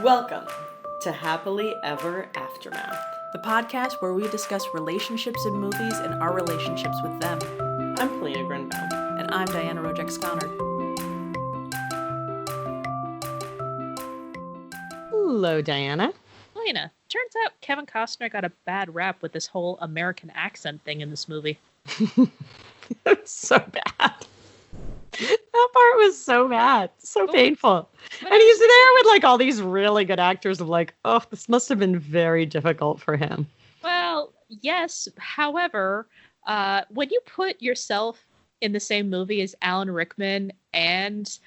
Welcome to Happily Ever Aftermath. The podcast where we discuss relationships in movies and our relationships with them. I'm Polina Grinbo. And I'm Diana Rojek-Sconard. Hello, Diana. Polina, turns out Kevin Costner got a bad rap with this whole American accent thing in this movie. It's so bad. That part was so bad. So painful. And he's there with like all these really good actors of like, oh, this must have been very difficult for him. Well, yes. However, when you put yourself in the same movie as Alan Rickman and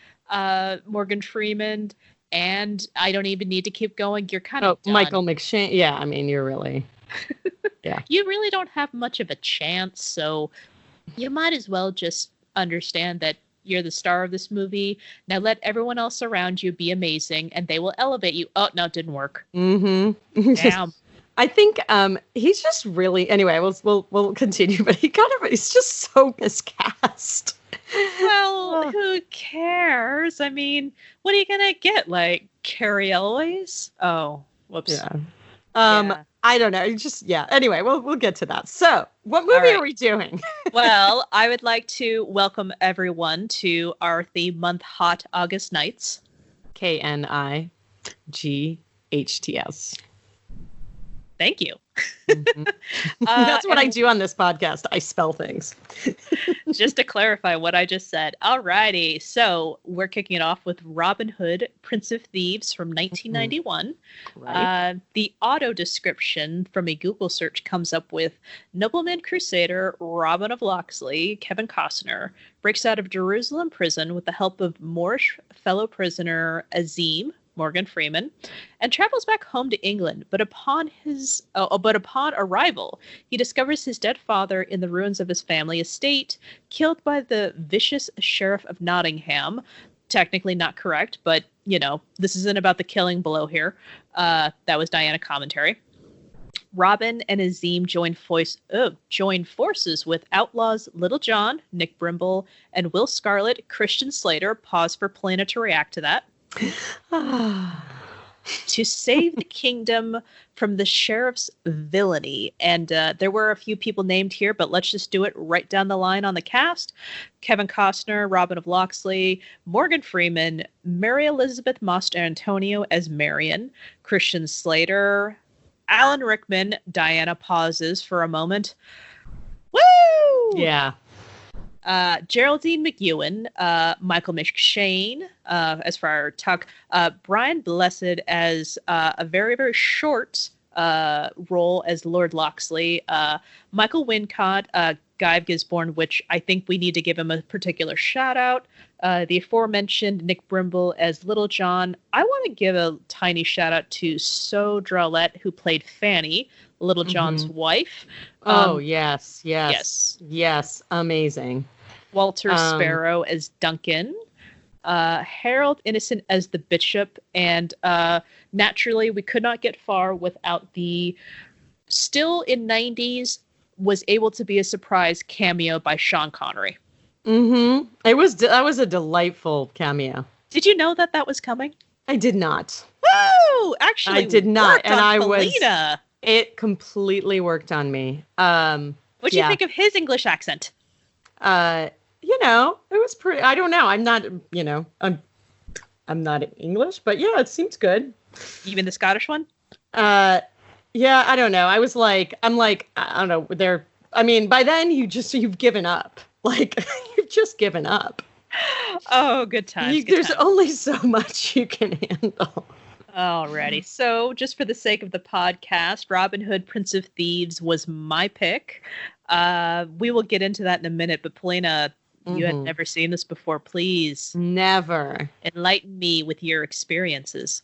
Morgan Freeman, and I don't even need to keep going, you're kind of done. Michael McShane. Yeah, I mean, you're really... Yeah. You really don't have much of a chance, so you might as well just understand that you're the star of this movie. Now let everyone else around you be amazing, and they will elevate you. Oh, no, it didn't work. Mm-hmm. Damn. I think he's just really... Anyway, we'll continue, but he's just so miscast. Well, who cares? I mean, what are you going to get? Like, Carrie Elways? Oh, whoops. Yeah. Yeah. I don't know. Anyway, we'll get to that. So, what movie are we doing? Well, I would like to welcome everyone to our theme month, Hot August Nights. KNIGHTS. Thank you. Mm-hmm. That's what I do on this podcast. I spell things. Just to clarify what I just said. Alrighty. So we're kicking it off with Robin Hood, Prince of Thieves from 1991. Mm-hmm. Right. The auto description from a Google search comes up with nobleman crusader Robin of Locksley, Kevin Costner, breaks out of Jerusalem prison with the help of Moorish fellow prisoner Azim, Morgan Freeman, and travels back home to England. But upon arrival, he discovers his dead father in the ruins of his family estate, killed by the vicious Sheriff of Nottingham. Technically not correct, but, you know, this isn't about the killing below here. That was Diana commentary. Robin and Azim join forces with outlaws Little John, Nick Brimble, and Will Scarlet, Christian Slater. Pause for Polina to react to that. To save the kingdom from the sheriff's villainy. And there were a few people named here, but let's just do it right down the line on the cast. Kevin Costner, Robin of Locksley, Morgan Freeman, Mary Elizabeth Mastrantonio as Marion, Christian Slater, Alan Rickman. Diana pauses for a moment. Woo! Yeah. Geraldine McEwan, Michael McShane, as for our talk, Brian Blessed as a very, very short role as Lord Locksley, Michael Wincott, Guy of Gisborne, which I think we need to give him a particular shout out. The aforementioned Nick Brimble as Little John. I want to give a tiny shout out to Soo Drouet, who played Fanny, Little John's wife. Yes. Amazing. Walter Sparrow as Duncan, Harold Innocent as the Bishop, and naturally we could not get far without the still in 90s was able to be a surprise cameo by Sean Connery. Mm-hmm. That was a delightful cameo. Did you know that was coming? I did not. Oh, actually, I did not, and I Polina. It completely worked on me. What do you think of his English accent? It was pretty. I don't know. I'm not. I'm not English, but yeah, it seems good. Even the Scottish one? Yeah, I don't know. I don't know. By then you've given up. Like you've just given up. Oh, good times. There's only so much you can handle. Alrighty. So just for the sake of the podcast, Robin Hood, Prince of Thieves was my pick. We will get into that in a minute, but Polina, you had never seen this before. Please. Never. Enlighten me with your experiences.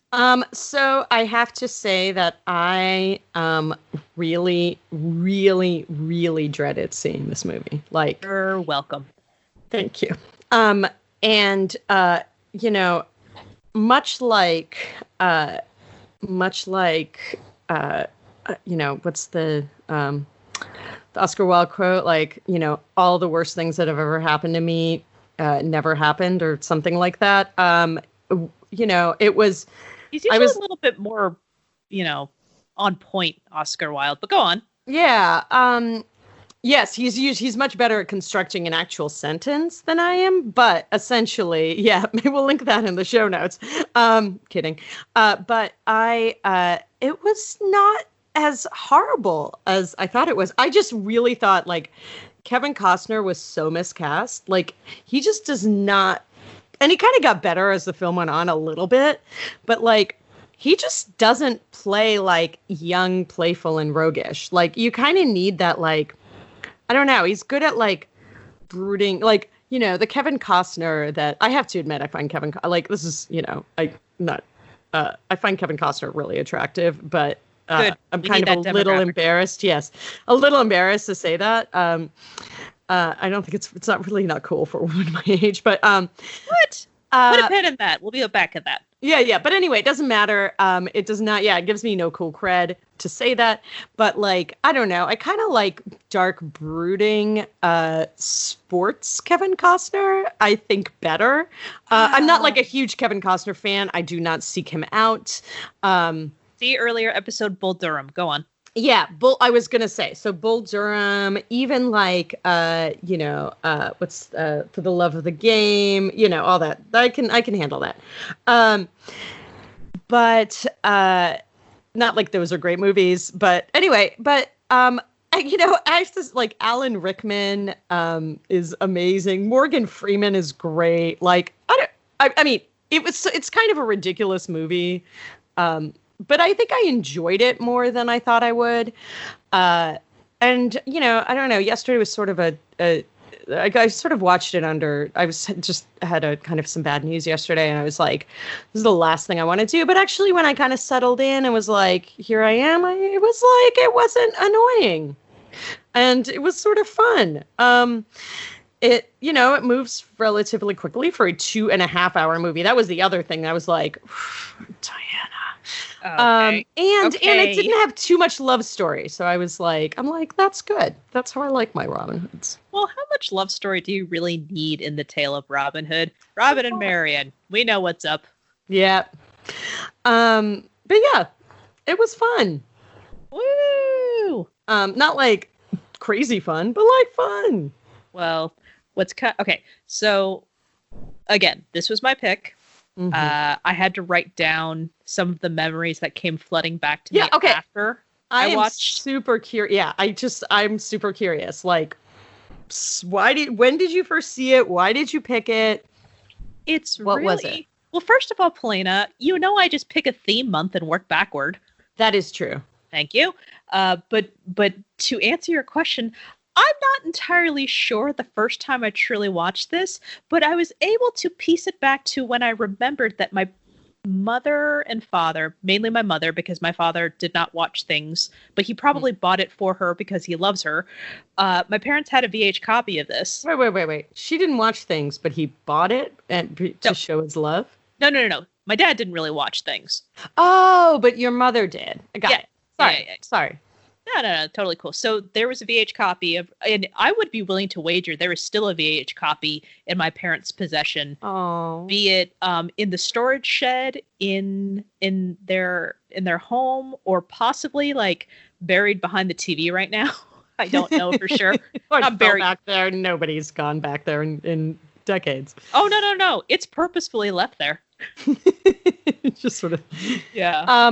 So I have to say that I really, really, really dreaded seeing this movie. Like, you're welcome. Thank you. Much like what's the Oscar Wilde quote, like, all the worst things that have ever happened to me never happened, or something like that. It was He's usually a little bit more, on point Oscar Wilde, but go on. Yeah. Yes, he's much better at constructing an actual sentence than I am, but essentially, yeah, maybe we'll link that in the show notes. Kidding. But it was not as horrible as I thought it was. I just really thought, like, Kevin Costner was so miscast. Like, he just does not, and he kind of got better as the film went on a little bit, but, like, he just doesn't play, like, young, playful, and roguish. Like, you kind of need that, like, I don't know. He's good at, like, brooding, like, the Kevin Costner that I have to admit, I find like, this is, I find Kevin Costner really attractive, but I'm kind of a little embarrassed. Yes. A little embarrassed to say that. I don't think it's not really not cool for a woman my age, but, what? Put a pin in that. We'll be back at that. Yeah. But anyway, it doesn't matter. It does not. Yeah. It gives me no cool cred to say that. But, like, I don't know. I kind of like dark brooding sports Kevin Costner, I think, better. I'm not, like, a huge Kevin Costner fan. I do not seek him out. See earlier episode Bull Durham. Go on. Yeah, I was gonna say, so Bull Durham, even, like, what's For the Love of the Game, all that. I can handle that. But not like those are great movies. But anyway, I just, like, Alan Rickman is amazing. Morgan Freeman is great. Like, I mean, it's kind of a ridiculous movie. But I think I enjoyed it more than I thought I would. And, I don't know, yesterday was sort of I sort of watched it had a kind of some bad news yesterday, and I was like, this is the last thing I want to do. But actually, when I kind of settled in and was like, here I am, it was like, it wasn't annoying. And it was sort of fun. It moves relatively quickly for a 2.5-hour movie. That was the other thing that I was like, Diana. Okay. And it didn't have too much love story. So I'm like, that's good. That's how I like my Robin Hoods. Well, how much love story do you really need in the tale of Robin Hood? Robin and Marian, we know what's up. Yeah. But yeah, it was fun. Woo! Not like crazy fun, but like fun. Well, okay. So again, this was my pick. Mm-hmm. I had to write down some of the memories that came flooding back to me after I watched. Super curious. Yeah, I'm super curious. Like, when did you first see it? Why did you pick it? What was it? Well, first of all, Polina, I just pick a theme month and work backward. That is true. Thank you. But to answer your question, I'm not entirely sure the first time I truly watched this, but I was able to piece it back to when I remembered that my mother and father, mainly my mother, because my father did not watch things, but he probably bought it for her because he loves her. My parents had a VH copy of this. Wait. She didn't watch things, but he bought it to show his love? No. My dad didn't really watch things. Oh, but your mother did. I got it. Sorry. Yeah. Sorry. No, totally cool. So there was a VH copy and I would be willing to wager there is still a VH copy in my parents' possession. Oh, be it in the storage shed in their home, or possibly, like, buried behind the TV right now. I don't know for sure. I'm buried back there. Nobody's gone back there in decades. Oh no! It's purposefully left there. Just sort of. Yeah.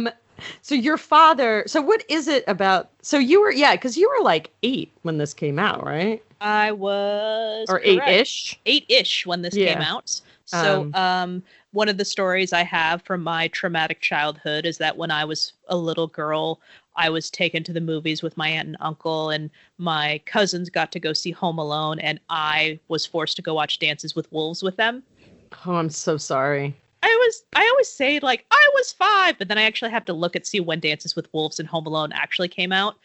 So your father, so what is it about? So because you were like 8 when this came out, right? I was. Or 8-ish? 8-ish when this came out. So one of the stories I have from my traumatic childhood is that when I was a little girl, I was taken to the movies with my aunt and uncle, and my cousins got to go see Home Alone, and I was forced to go watch Dances with Wolves with them. Oh, I'm so sorry. I always say, like, I was 5, but then I actually have to see when Dances with Wolves and Home Alone actually came out,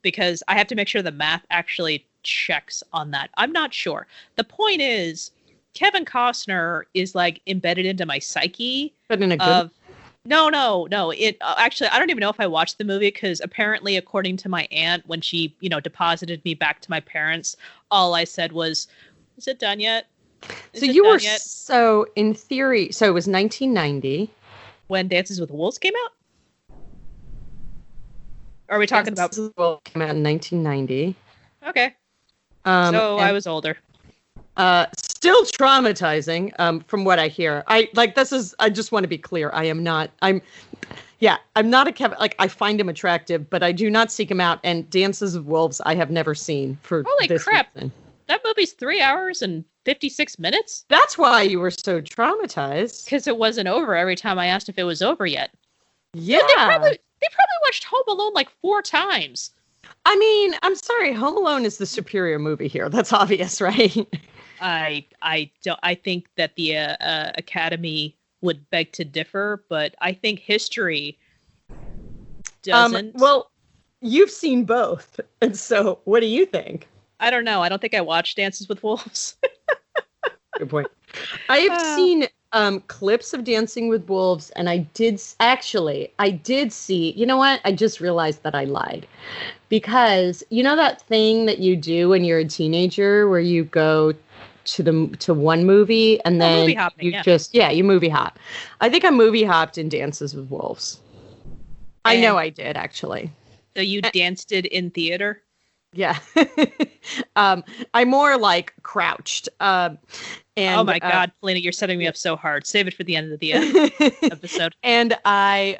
because I have to make sure the math actually checks on that. I'm not sure. The point is, Kevin Costner is, like, embedded into my psyche. But in a good... No. It actually, I don't even know if I watched the movie, because apparently, according to my aunt, when she, deposited me back to my parents, all I said was, "Is it done yet?" So you were, so in theory, so it was 1990. When Dances with Wolves came out? Or are we talking about? Well, came out in 1990. Okay. So I was older. Still traumatizing, from what I hear. I just want to be clear. I'm not a Kevin, like, I find him attractive, but I do not seek him out. And Dances with Wolves, I have never seen for Holy this crap. reason. That movie's 3 hours and 56 minutes? That's why you were so traumatized. Because it wasn't over every time I asked if it was over yet. Yeah. They probably watched Home Alone like 4 times. I mean, I'm sorry, Home Alone is the superior movie here. That's obvious, right? I think that the Academy would beg to differ, but I think history doesn't. Well, you've seen both, and so what do you think? I don't know. I don't think I watched Dances with Wolves. Good point. I have seen clips of Dancing with Wolves, and I did see, you know what? I just realized that I lied. Because you know that thing that you do when you're a teenager where you go to one movie and then movie hopping, you movie hop. I think I movie hopped in Dances with Wolves. I know I did, actually. So you danced it in theater? Yeah. I more like crouched. And, oh my God, Polina, you're setting me up so hard. Save it for the end of the episode. And I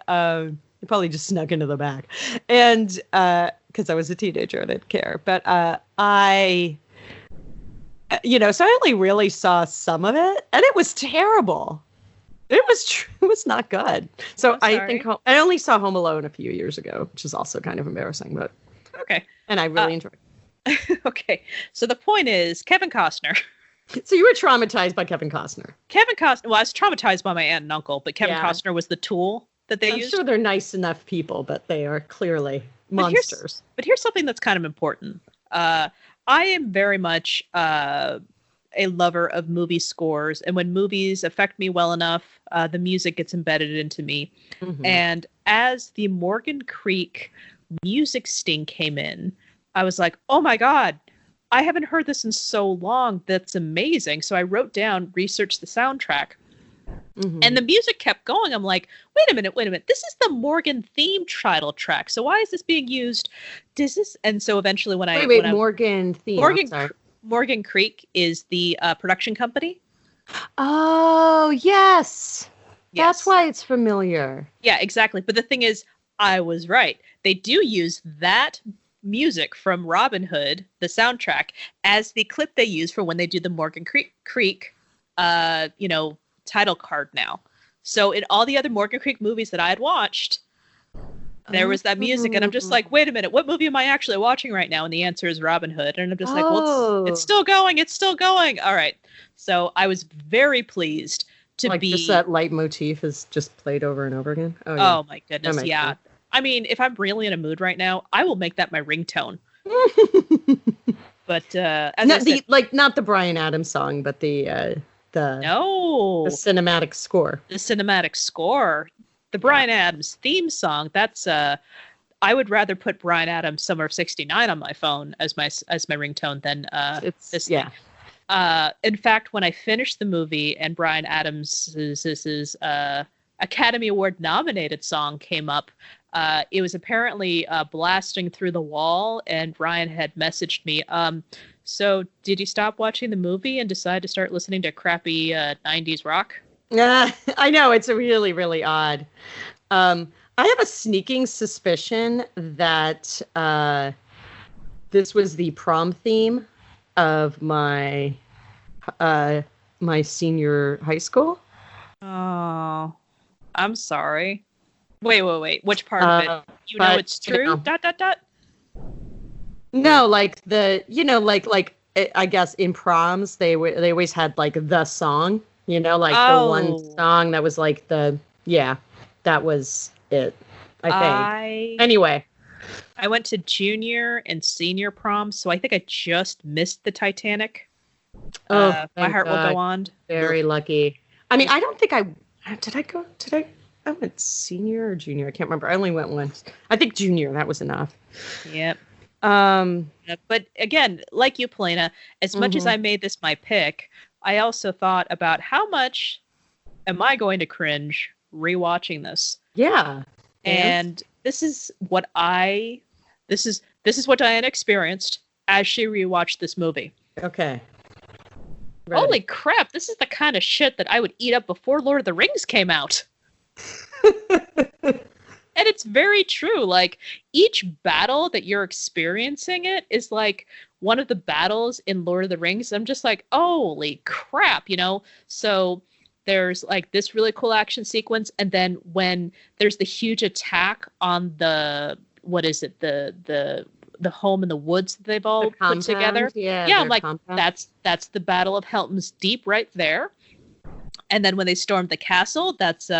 probably just snuck into the back. And because I was a teenager, I didn't care. But so I only really saw some of it, and it was terrible. It was not good. So I think I only saw Home Alone a few years ago, which is also kind of embarrassing, but okay. And I really enjoyed it. Okay. So the point is, Kevin Costner. So you were traumatized by Kevin Costner. Kevin Costner. Well, I was traumatized by my aunt and uncle, but Kevin Costner was the tool that they used. I'm sure they're nice enough people, but they are clearly monsters. But here's something that's kind of important. I am very much a lover of movie scores, and when movies affect me well enough, the music gets embedded into me. Mm-hmm. And as the Morgan Creek music sting came in, I was like, oh my God, I haven't heard this in so long. That's amazing. So I wrote down, researched the soundtrack. Mm-hmm. And the music kept going. I'm like, wait a minute. This is the Morgan theme title track. So why is this being used? And so eventually Morgan theme. Morgan Creek is the production company. Oh, yes. That's why it's familiar. Yeah, exactly. But the thing is, I was right. They do use that music from Robin Hood, the soundtrack, as the clip they use for when they do the Morgan Creek title card now. So in all the other Morgan Creek movies that I had watched, there was that music, and I'm just like, wait a minute, what movie am I actually watching right now? And the answer is Robin Hood, and I'm just like, well, it's still going. All right. So I was very pleased to be... just that leitmotif is just played over and over again? Oh my goodness, yeah. Sense. I mean, if I'm really in a mood right now, I will make that my ringtone. But not the Bryan Adams song, but the cinematic score. The cinematic score. The Bryan Adams theme song. That's I would rather put Bryan Adams Summer of '69 on my phone as my ringtone than this. Yeah. In fact, when I finished the movie and Bryan Adams' Academy Award nominated song came up, it was apparently blasting through the wall, and Bryan had messaged me. So did you stop watching the movie and decide to start listening to crappy 90s rock? I know, it's really, really odd. I have a sneaking suspicion that this was the prom theme of my senior high school. Oh, I'm sorry. Wait. Which part of it? You know it's true? ... No, like I guess in proms they always had like the song, the one song that was like that was it. I think. Anyway, I went to junior and senior prom, so I think I just missed the Titanic. Oh, My Heart Will Go On. Very lucky. I mean, I don't think I went senior or junior. I can't remember. I only went once. I think junior. That was enough. Yep. But again, like you, Polina, as much as I made this my pick, I also thought about how much am I going to cringe rewatching this. Yeah. And this is what Diana experienced as she rewatched this movie. Okay. Ready. Holy crap, this is the kind of shit that I would eat up before Lord of the Rings came out. And it's very true. Like, each battle that you're experiencing it is like one of the battles in Lord of the Rings. I'm just like, holy crap, you know? So there's like this really cool action sequence. And then when there's the huge attack on the, what is it? The home in the woods that they've all put together. Yeah, I'm like, that's the Battle of Helm's Deep right there. And then when they stormed the castle, that's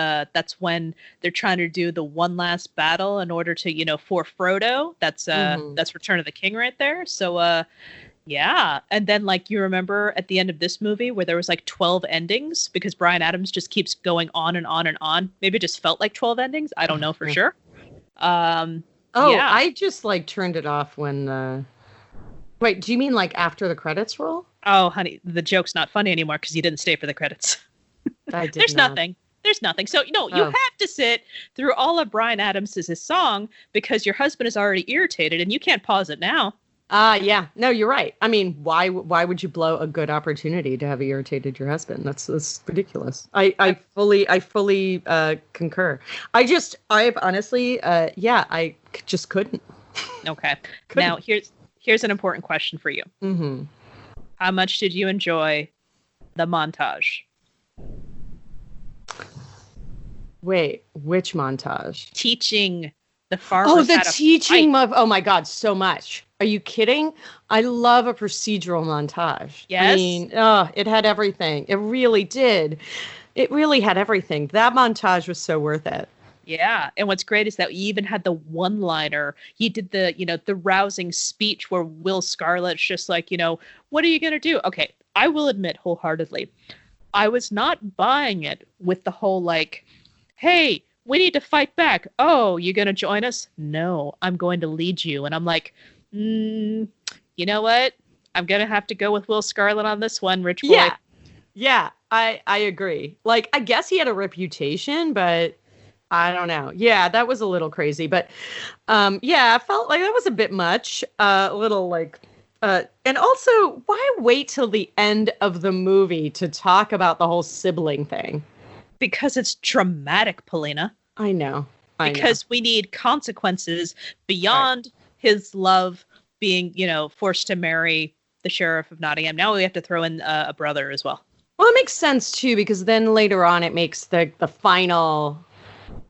when they're trying to do the one last battle in order to, you know, for Frodo. That's Return of the King right there. So yeah. And then, like, you remember at the end of this movie where there was like 12 endings because Bryan Adams just keeps going on and on and on. Maybe it just felt like 12 endings. I don't know for sure. Yeah. I just like turned it off when wait, do you mean like after the credits roll? Oh, honey, the joke's not funny anymore because you didn't stay for the credits. There's nothing. So, you know, you have to sit through all of Bryan Adams' song because your husband is already irritated and you can't pause it now. Yeah. No, you're right. I mean, why would you blow a good opportunity to have irritated your husband? That's ridiculous. I fully concur. I've honestly, I just couldn't. Okay. Now, here's an important question for you. Mm-hmm. How much did you enjoy the montage? Wait, which montage? Teaching the farmers. Oh, the teaching of. Oh my God, so much. Are you kidding? I love a procedural montage. Yes. I mean, it had everything. It really did. It really had everything. That montage was so worth it. Yeah. And what's great is that you even had the one-liner. He did the, you know, the rousing speech where Will Scarlett's just like, you know, what are you going to do? Okay. I will admit wholeheartedly, I was not buying it with the whole like, hey, we need to fight back. Oh, you going to join us? No, I'm going to lead you. And I'm like, you know what? I'm going to have to go with Will Scarlett on this one, rich boy. Yeah, I agree. Like, I guess he had a reputation, but I don't know. Yeah, that was a little crazy. But I felt like that was a bit much. A little like... and also, why wait till the end of the movie to talk about the whole sibling thing? Because it's dramatic, Polina. I know. Because we need consequences beyond his love being, you know, forced to marry the Sheriff of Nottingham. Now we have to throw in a brother as well. Well, it makes sense, too, because then later on it makes the final...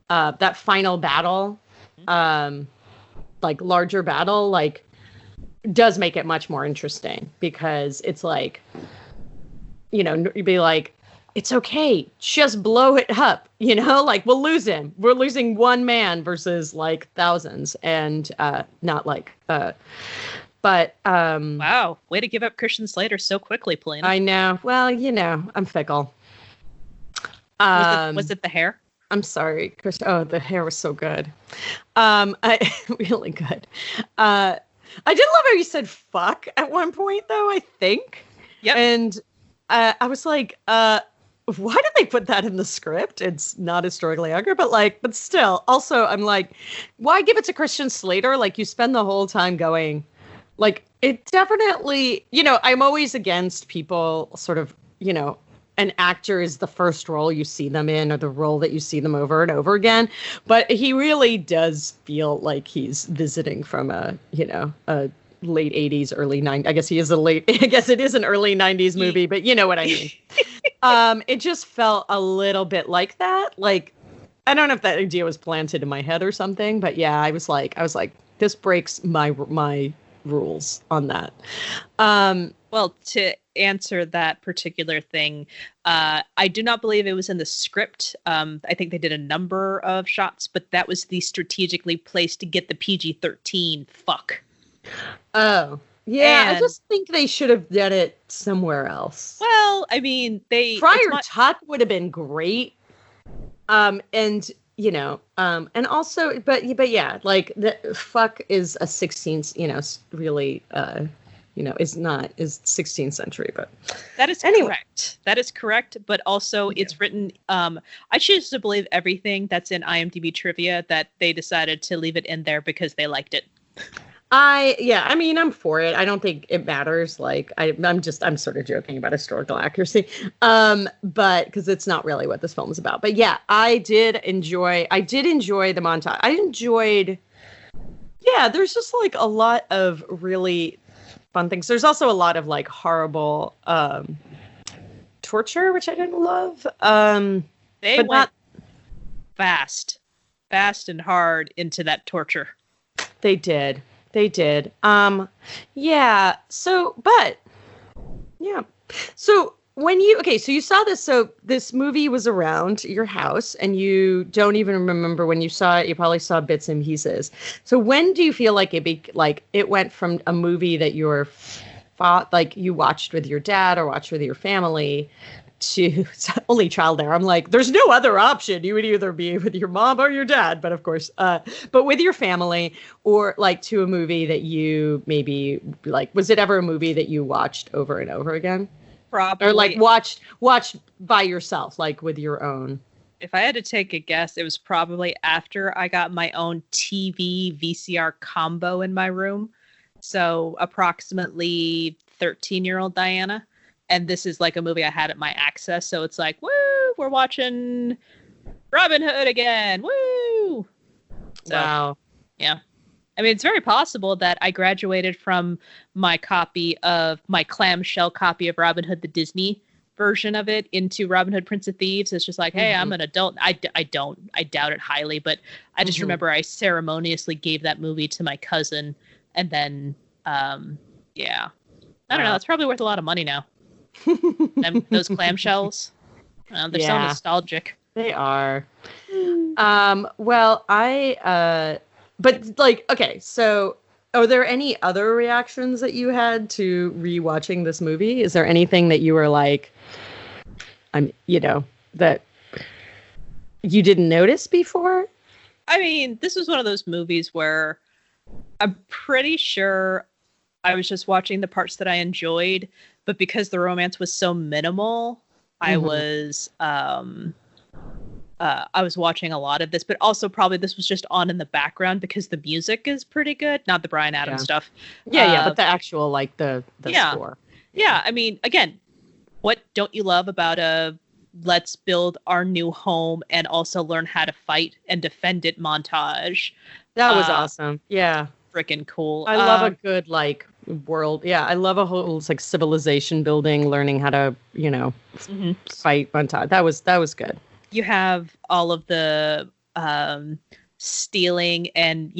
that final battle, like larger battle, like does make it much more interesting because it's like, you know, you'd be like, it's okay, just blow it up, you know, like we'll lose him. We're losing one man versus like thousands and not like, but wow, way to give up Christian Slater so quickly, Polina. I know. Well, you know, I'm fickle. Was it the hair? I'm sorry, Chris. Oh, the hair was so good. Really good. I did love how you said fuck at one point, though, I think. Yep. And I was like, why did they put that in the script? It's not historically accurate, but still. Also, I'm like, why give it to Christian Slater? Like, you spend the whole time going, like, it definitely, you know, I'm always against people sort of, you know, an actor is the first role you see them in or the role that you see them over and over again. But he really does feel like he's visiting from a late 80s, early 90s. I guess it is an early 90s movie, but you know what I mean. It just felt a little bit like that. Like, I don't know if that idea was planted in my head or something, but yeah, I was like, this breaks my rules on that. Well, to answer that particular thing, I do not believe it was in the script. I think they did a number of shots, but that was the strategically placed to get the PG-13 fuck. Oh, yeah. I just think they should have done it somewhere else. Well, I mean, Friar Tuck would have been great. And you know, and also, but yeah, like the fuck is a 16th, you know, really, you know, is 16th century, but that is correct. that is correct. But also, it's written. I choose to believe everything that's in IMDb trivia that they decided to leave it in there because they liked it. I mean, I'm for it. I don't think it matters. Like, I'm sort of joking about historical accuracy, but because it's not really what this film is about. But yeah, I did enjoy the montage. I enjoyed. Yeah, there's just like a lot of really fun things. There's also a lot of like horrible torture, which I didn't love. They went fast and hard into that torture. They did. Yeah. So, but yeah. So when so you saw this. So this movie was around your house, and you don't even remember when you saw it. You probably saw bits and pieces. So when do you feel like it went from a movie that you watched with your dad or watched with your family to only child there? I'm like, there's no other option. You would either be with your mom or your dad, but of course, but with your family, or like to a movie that you maybe like. Was it ever a movie that you watched over and over again? Probably. Or like watched by yourself, like with your own. If I had to take a guess, it was probably after I got my own TV VCR combo in my room. So approximately 13-year-old Diana. And this is like a movie I had at my access. So it's like, woo, we're watching Robin Hood again. Woo. So, wow. Yeah. I mean, it's very possible that I graduated from my clamshell copy of Robin Hood, the Disney version of it, into Robin Hood, Prince of Thieves. It's just like, hey, I'm an adult. I doubt it highly, but I just remember I ceremoniously gave that movie to my cousin. And then, yeah. I don't know. It's probably worth a lot of money now. Those clamshells, they're so nostalgic. They are. Well, but like, okay, so are there any other reactions that you had to rewatching this movie? Is there anything that you were like, that you didn't notice before? I mean, this was one of those movies where I'm pretty sure I was just watching the parts that I enjoyed, but because the romance was so minimal, I was watching a lot of this, but also probably this was just on in the background because the music is pretty good, not the Bryan Adams stuff. Yeah, but the actual like the score. Yeah, I mean, again, what don't you love about a let's build our new home and also learn how to fight and defend it montage? That was awesome. Yeah. Freaking cool. I love a good like world. Yeah, I love a whole like civilization building, learning how to, fight montage. That was good. You have all of the stealing and,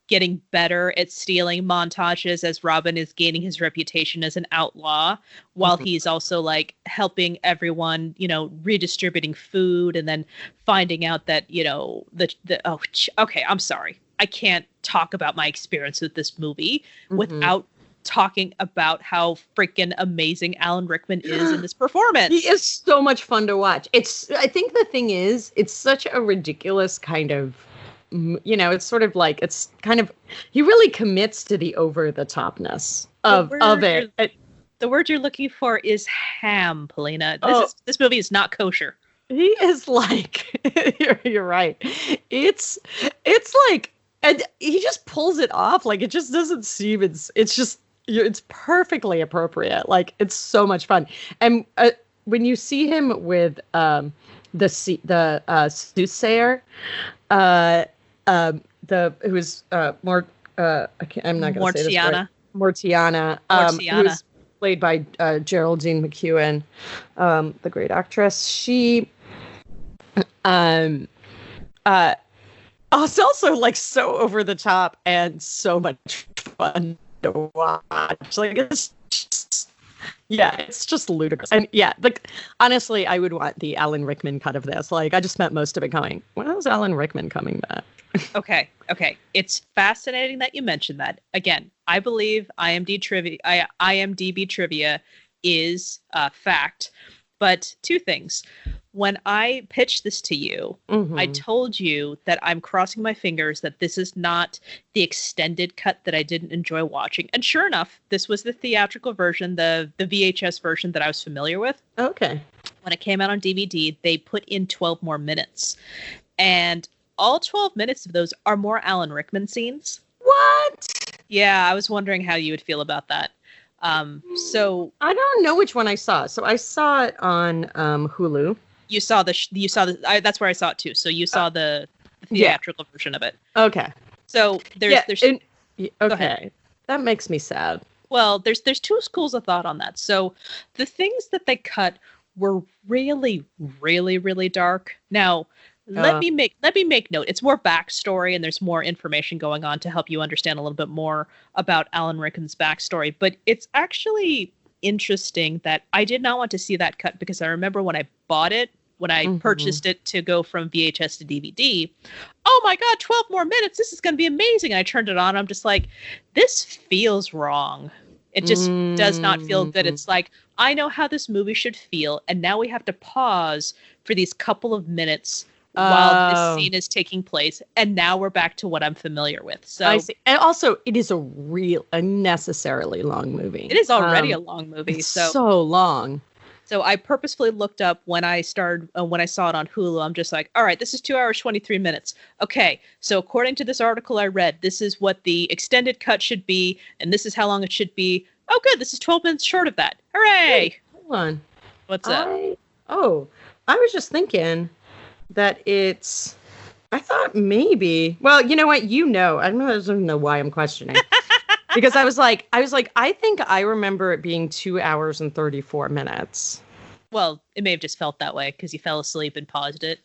getting better at stealing montages as Robin is gaining his reputation as an outlaw, while he's also like helping everyone, redistributing food, and then finding out that, okay, I'm sorry. I can't talk about my experience with this movie without talking about how freaking amazing Alan Rickman is in this performance. He is so much fun to watch. I think the thing is, it's such a ridiculous kind of, it's sort of like, it's kind of, he really commits to the over the topness of it. The word you're looking for is ham, Polina. This movie is not kosher. He is like, you're right. It's like, and he just pulls it off. Like, it just doesn't seem, it's perfectly appropriate. Like, it's so much fun. And when you see him with the soothsayer, who's more, I'm not going to say this right. Mortiana, who's played by Geraldine McEwan, the great actress. She, it's also like so over the top and so much fun to watch. Like, it's just ludicrous. And yeah, like, honestly, I would want the Alan Rickman cut of this. Like, I just spent most of it going, when is Alan Rickman coming back? Okay. It's fascinating that you mentioned that. Again, I believe IMDb trivia is fact. But two things. when I pitched this to you, I told you that I'm crossing my fingers that this is not the extended cut that I didn't enjoy watching. And sure enough, this was the theatrical version, the VHS version that I was familiar with. Okay. When it came out on DVD, they put in 12 more minutes. And all 12 minutes of those are more Alan Rickman scenes. What? Yeah, I was wondering how you would feel about that. So I don't know which one I saw. So I saw it on Hulu. You saw that's where I saw it too. So you saw the theatrical version of it. Okay. So okay. That makes me sad. Well, there's two schools of thought on that. So the things that they cut were really, really, really dark. Now, let me make note. It's more backstory and there's more information going on to help you understand a little bit more about Alan Rickman's backstory. But it's actually interesting that I did not want to see that cut because I remember when I bought it, when I purchased it to go from VHS to DVD, oh my God, 12 more minutes. This is going to be amazing. And I turned it on. I'm just like, this feels wrong. It just does not feel good. It's like, I know how this movie should feel. And now we have to pause for these couple of minutes while this scene is taking place. And now we're back to what I'm familiar with. So I see. And also, it is a unnecessarily long movie. It is already a long movie. It's so long. So I purposefully looked up when I saw it on Hulu. I'm just like, all right, this is 2 hours, 23 minutes. Okay, so according to this article I read, this is what the extended cut should be, and this is how long it should be. Oh, good, this is 12 minutes short of that. Hooray! Wait, hold on. What's up? I was just thinking that I thought maybe, well, you know what? I don't know why I'm questioning. Because I was like, I think I remember it being 2 hours and 34 minutes. Well, it may have just felt that way because you fell asleep and paused it.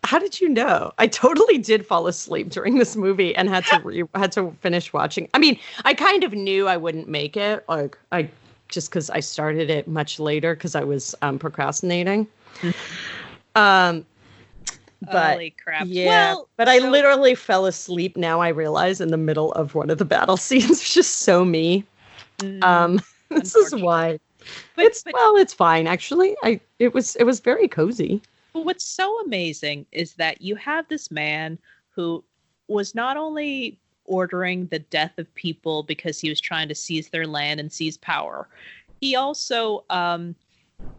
How did you know? I totally did fall asleep during this movie and had to finish watching. I mean, I kind of knew I wouldn't make it, just because I started it much later because I was procrastinating. But holy crap. Yeah, well, but I literally fell asleep. Now I realize in the middle of one of the battle scenes. It's just so me. This is why. But it's fine actually. It was very cozy. But what's so amazing is that you have this man who was not only ordering the death of people because he was trying to seize their land and seize power, he also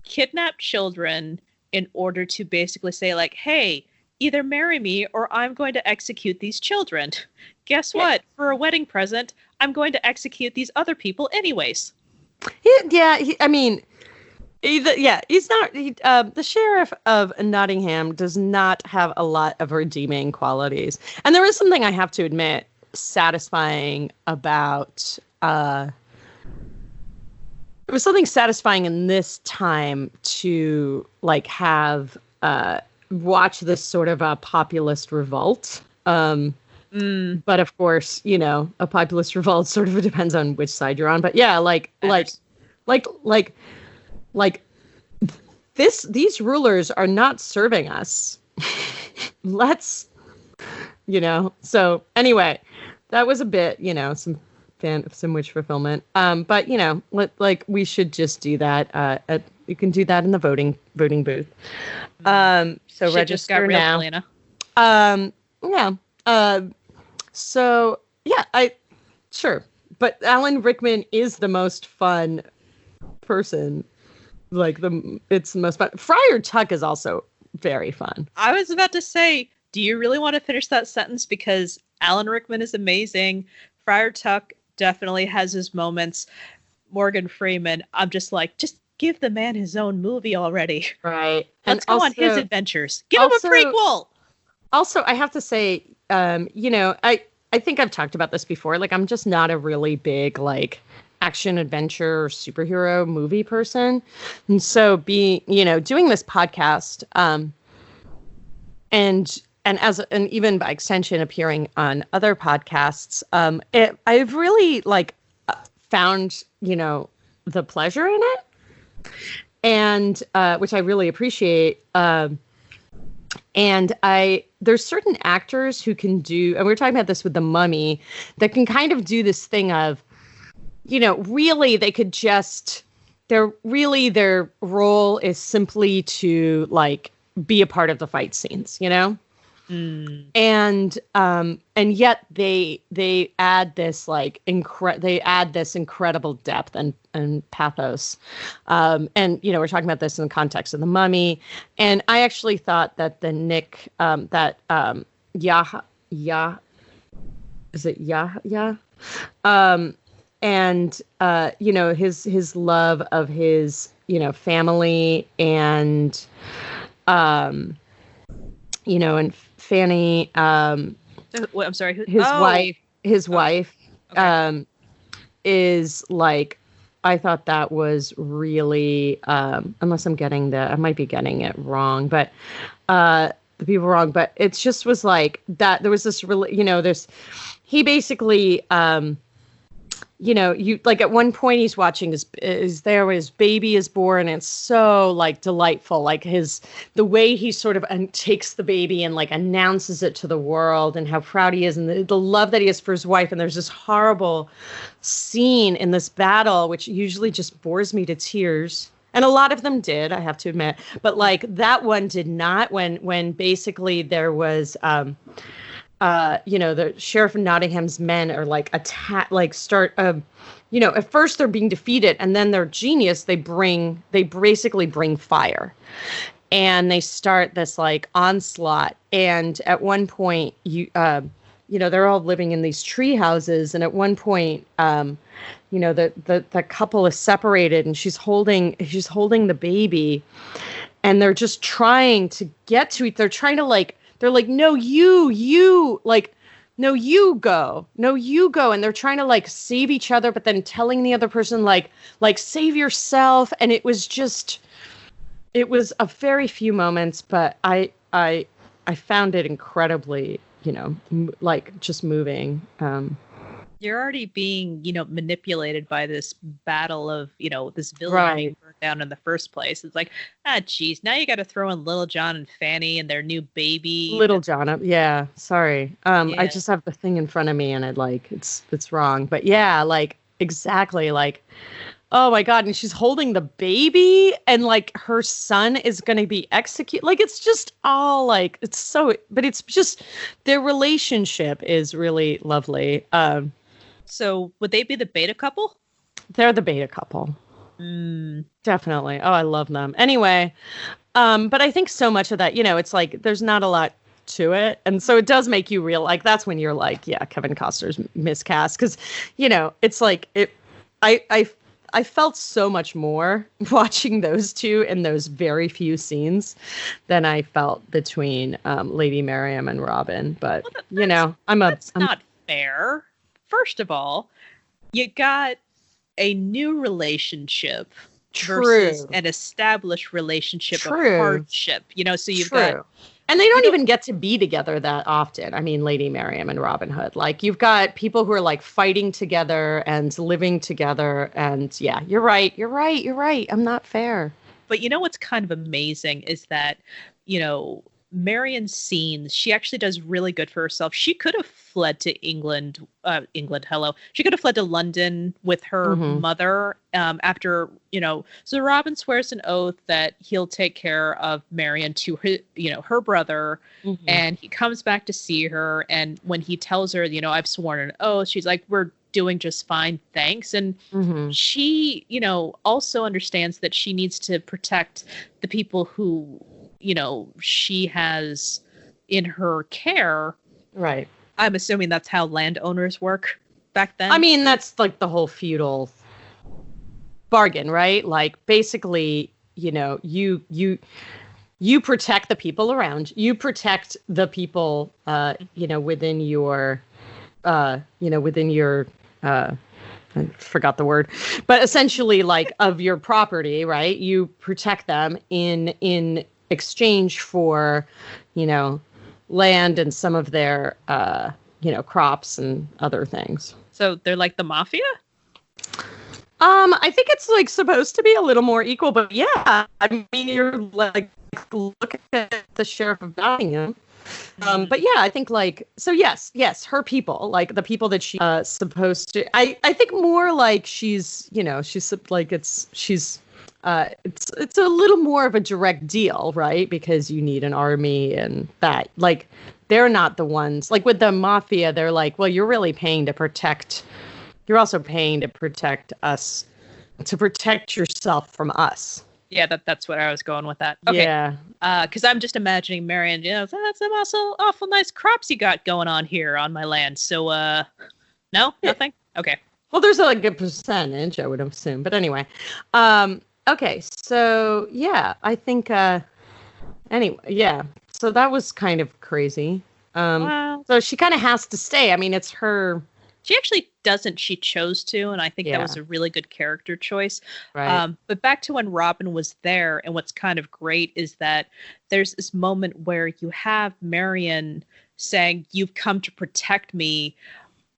kidnapped children in order to basically say like, hey, either marry me or I'm going to execute these children. Guess what? For a wedding present, I'm going to execute these other people anyways. He's not. The Sheriff of Nottingham does not have a lot of redeeming qualities. And there is something I have to admit satisfying about... it was something satisfying in this time to like have watch this sort of a populist revolt. But of course, a populist revolt sort of depends on which side you're on. But yeah, these rulers are not serving us. Let's, so anyway, that was a bit, some wish fulfillment. But we should just do that. You can do that in the voting booth. So Shit register just got real, now. Polina. So yeah, sure. But Alan Rickman is the most fun person. It's the most fun. Friar Tuck is also very fun. I was about to say, do you really want to finish that sentence? Because Alan Rickman is amazing. Friar Tuck definitely has his moments. Morgan Freeman, I'm just like, just give the man his own movie already. Right. Let's go on his adventures. Give him a prequel. Also, I have to say, I think I've talked about this before. Like, I'm just not a really big, action adventure or superhero movie person. And so doing this podcast, and even by extension appearing on other podcasts, I've really found, the pleasure in it, and which I really appreciate. And there's certain actors who can do, and we were talking about this with The Mummy, that can kind of do this thing of, really they could just their role is simply to like be a part of the fight scenes, you know? And yet they add this like this incredible depth and pathos. And you know, we're talking about this in the context of The Mummy. And I actually thought that the Nick is it Yahya? And you know, his love of his, you know, family and you know, and Fanny, I'm sorry, his wife, okay. is like, I thought that was really, unless I might be getting it wrong, but the people wrong, but it just was like that. There was this really, you know, he basically, you know, you like at one point he's watching his baby is born. And it's so like delightful, like the way he sort of takes the baby and like announces it to the world and how proud he is and the love that he has for his wife. And there's this horrible scene in this battle, which usually just bores me to tears. And a lot of them did, I have to admit, but like that one did not, when basically there was, you know, the Sheriff of Nottingham's men are like you know, at first they're being defeated and then they're genius. They basically bring fire and they start this like onslaught. And at one point you know, they're all living in these tree houses. And at one point, you know, the couple is separated and she's holding the baby and they're just trying to get to it. They're trying to like, they're like, no, you like, no, you go. And they're trying to like save each other, but then telling the other person like save yourself. And it was a very few moments, but I found it incredibly, you know, like just moving. You're already being, you know, manipulated by this battle of, you know, this village Right. being burned down in the first place. It's like, geez, now you got to throw in Little John and Fanny and their new baby. Little John, yeah. Sorry, Yeah. I just have the thing in front of me, and it's wrong. But yeah, like exactly, like, oh my God, and she's holding the baby, and like her son is going to be executed. Like it's just all like it's so, but it's just their relationship is really lovely. So would they be the beta couple? They're the beta couple. Definitely. Oh, I love them. Anyway, but I think so much of that, you know, it's like there's not a lot to it. And so it does make you real, like that's when you're like, yeah, Kevin Costner's miscast. Because, you know, it's like I felt so much more watching those two in those very few scenes than I felt between Lady Miriam and Robin. But, you know, that's not fair. First of all, you got a new relationship versus an established relationship of hardship. You know, so you've got... And they don't even get to be together that often. I mean, Lady Miriam and Robin Hood. Like, you've got people who are, like, fighting together and living together. And, yeah, you're right. I'm not fair. But you know what's kind of amazing is that, you know, Marion's scenes, she actually does really good for herself. She could have fled to England. She could have fled to London with her mother after, you know, so Robin swears an oath that he'll take care of Marion to her, you know, her brother. And he comes back to see her. And when he tells her, you know, I've sworn an oath, she's like, we're doing just fine, thanks. And she, you know, also understands that she needs to protect the people who, you know, she has in her care. Right. I'm assuming that's how landowners work back then. I mean, that's like the whole feudal bargain, right? Like basically, you know, you protect the people around. You protect the people, you know, within your, I forgot the word, but essentially like of your property, right? You protect them in exchange for, you know, land and some of their, you know, crops and other things. So they're like the mafia? I think it's like supposed to be a little more equal, but yeah, I mean, you're like, look at the Sheriff of Nottingham. But yeah, I think like, so yes, her people, like the people that she supposed to, I think more like she's, you know, she's like, it's a little more of a direct deal, right? Because you need an army and that, like, they're not the ones, like with the mafia, they're like, well, you're really paying to protect, you're also paying to protect us, to protect yourself from us. Yeah, that's what I was going with that. Okay. Yeah. Because I'm just imagining Marion, you know, that's some also awful nice crops you got going on here on my land. So, no, nothing? Okay. Well, there's like a percentage, I would assume. But anyway. Okay, so yeah, I think, anyway, yeah. So that was kind of crazy. Wow. So she kind of has to stay. I mean, it's her. She actually doesn't. She chose to, and I think that was a really good character choice. Right. But back to when Robin was there, and what's kind of great is that there's this moment where you have Marion saying, "You've come to protect me.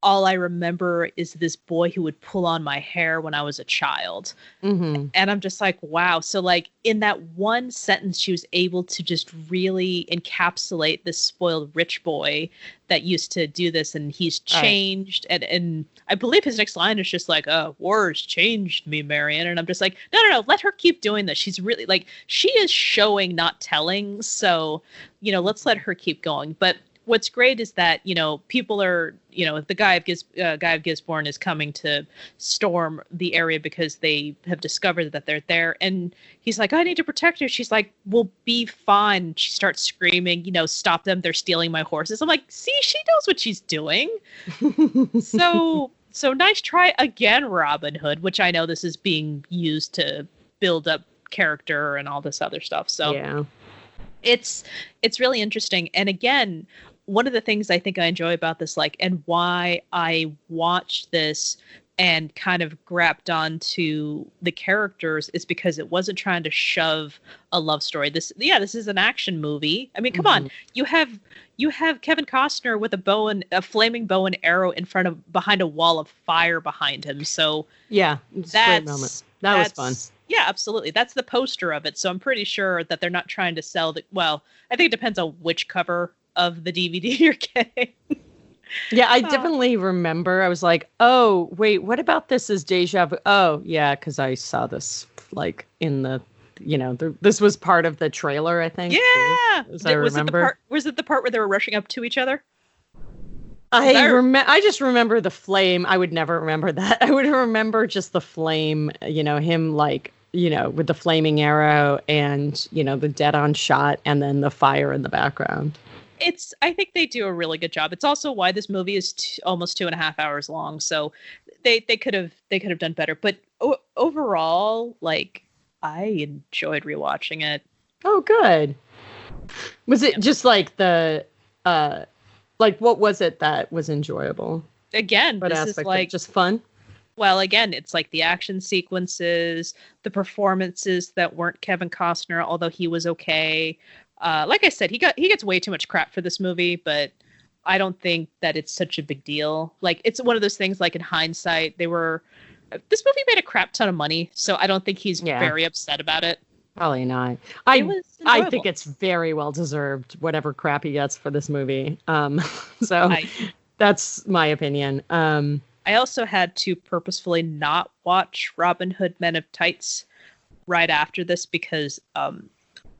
All I remember is this boy who would pull on my hair when I was a child." Mm-hmm. And I'm just like, wow. So like in that one sentence, she was able to just really encapsulate this spoiled rich boy that used to do this, and he's changed. Right. And I believe his next line is just like, war has changed me, Marion. And I'm just like, no, let her keep doing this. She's really like, she is showing, not telling. So, you know, let's let her keep going. But what's great is that, you know, people are, you know, the guy of Gisborne is coming to storm the area because they have discovered that they're there. And he's like, I need to protect her. She's like, we'll be fine. She starts screaming, you know, stop them. They're stealing my horses. I'm like, see, she knows what she's doing. So nice try again, Robin Hood, which I know this is being used to build up character and all this other stuff. So yeah. It's really interesting. And again, one of the things I think I enjoy about this, like, and why I watched this and kind of grabbed onto the characters, is because it wasn't trying to shove a love story. This is an action movie. I mean, come on, you have Kevin Costner with a flaming bow and arrow behind a wall of fire behind him. So yeah, that's a great moment. That was fun. Yeah, absolutely. That's the poster of it. So I'm pretty sure that they're not trying to sell the. Well, I think it depends on which cover of the DVD you're getting. Yeah, I definitely remember. I was like, oh, wait, what about this is deja vu? Oh, yeah, because I saw this like in the, you know, this was part of the trailer, I think. Yeah. As I remember. Was it the part where they were rushing up to each other? I just remember the flame. I would never remember that. I would remember just the flame, you know, him like, you know, with the flaming arrow and, you know, the dead-on shot and then the fire in the background. I think they do a really good job. It's also why this movie is almost 2.5 hours long. So they could have done better. But overall, like, I enjoyed rewatching it. Oh, good. Was it just like the, like, what was it that was enjoyable? Again, what this is like just fun. Well, again, it's like the action sequences, the performances that weren't Kevin Costner, although he was okay. Like I said, he gets way too much crap for this movie, but I don't think that it's such a big deal. Like, it's one of those things, like, in hindsight, this movie made a crap ton of money, so I don't think he's very upset about it. Probably not. I think it's very well deserved, whatever crap he gets for this movie. That's my opinion. I also had to purposefully not watch Robin Hood Men of Tights right after this because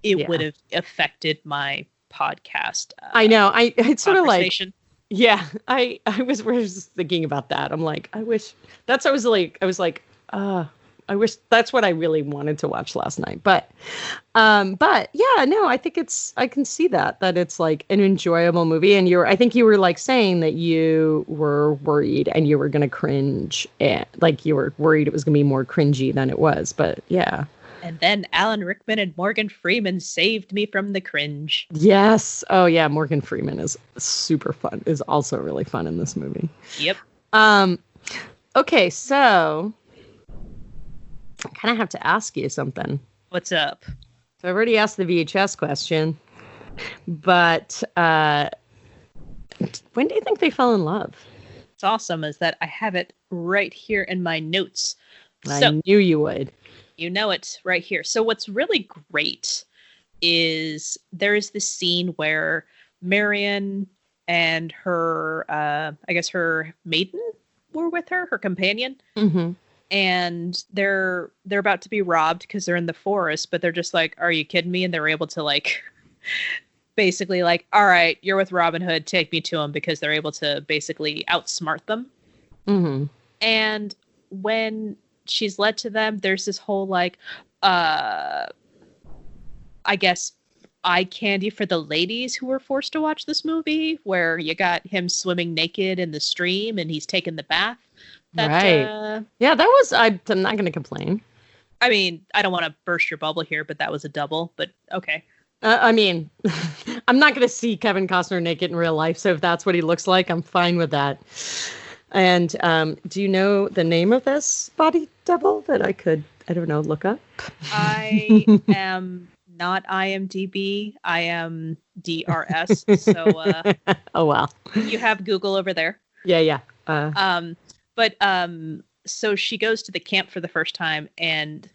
it would have affected my podcast. I know. It's sort of like, yeah, I was thinking about that. I'm like, I wish I was like, I wish that's what I really wanted to watch last night. But yeah, no, I think I can see that it's like an enjoyable movie. And I think you were like saying that you were worried and you were going to cringe, and like you were worried it was going to be more cringy than it was. But yeah. And then Alan Rickman and Morgan Freeman saved me from the cringe. Yes. Oh yeah. Morgan Freeman is super fun, is also really fun in this movie. Yep. Okay. So I kind of have to ask you something. What's up? So I've already asked the VHS question, but when do you think they fell in love? What's awesome is that I have it right here in my notes. I knew you would. You know it right here. So what's really great is there is this scene where Marion and her, I guess her maiden were with her, her companion. Mm-hmm. And they're about to be robbed because they're in the forest, but they're just like, are you kidding me? And they're able to like, basically like, all right, you're with Robin Hood, take me to him, because they're able to basically outsmart them. Mm-hmm. And when she's led to them, there's this whole like, I guess, eye candy for the ladies who were forced to watch this movie, where you got him swimming naked in the stream and he's taking the bath. Right. Yeah, that was, I'm not going to complain. I mean, I don't want to burst your bubble here, but that was a double, but okay. I mean, I'm not going to see Kevin Costner naked in real life, so if that's what he looks like, I'm fine with that. And do you know the name of this body double that I could, I don't know, look up? I am not IMDb. I am DRS. So, oh, well. You have Google over there. Yeah. So she goes to the camp for the first time, and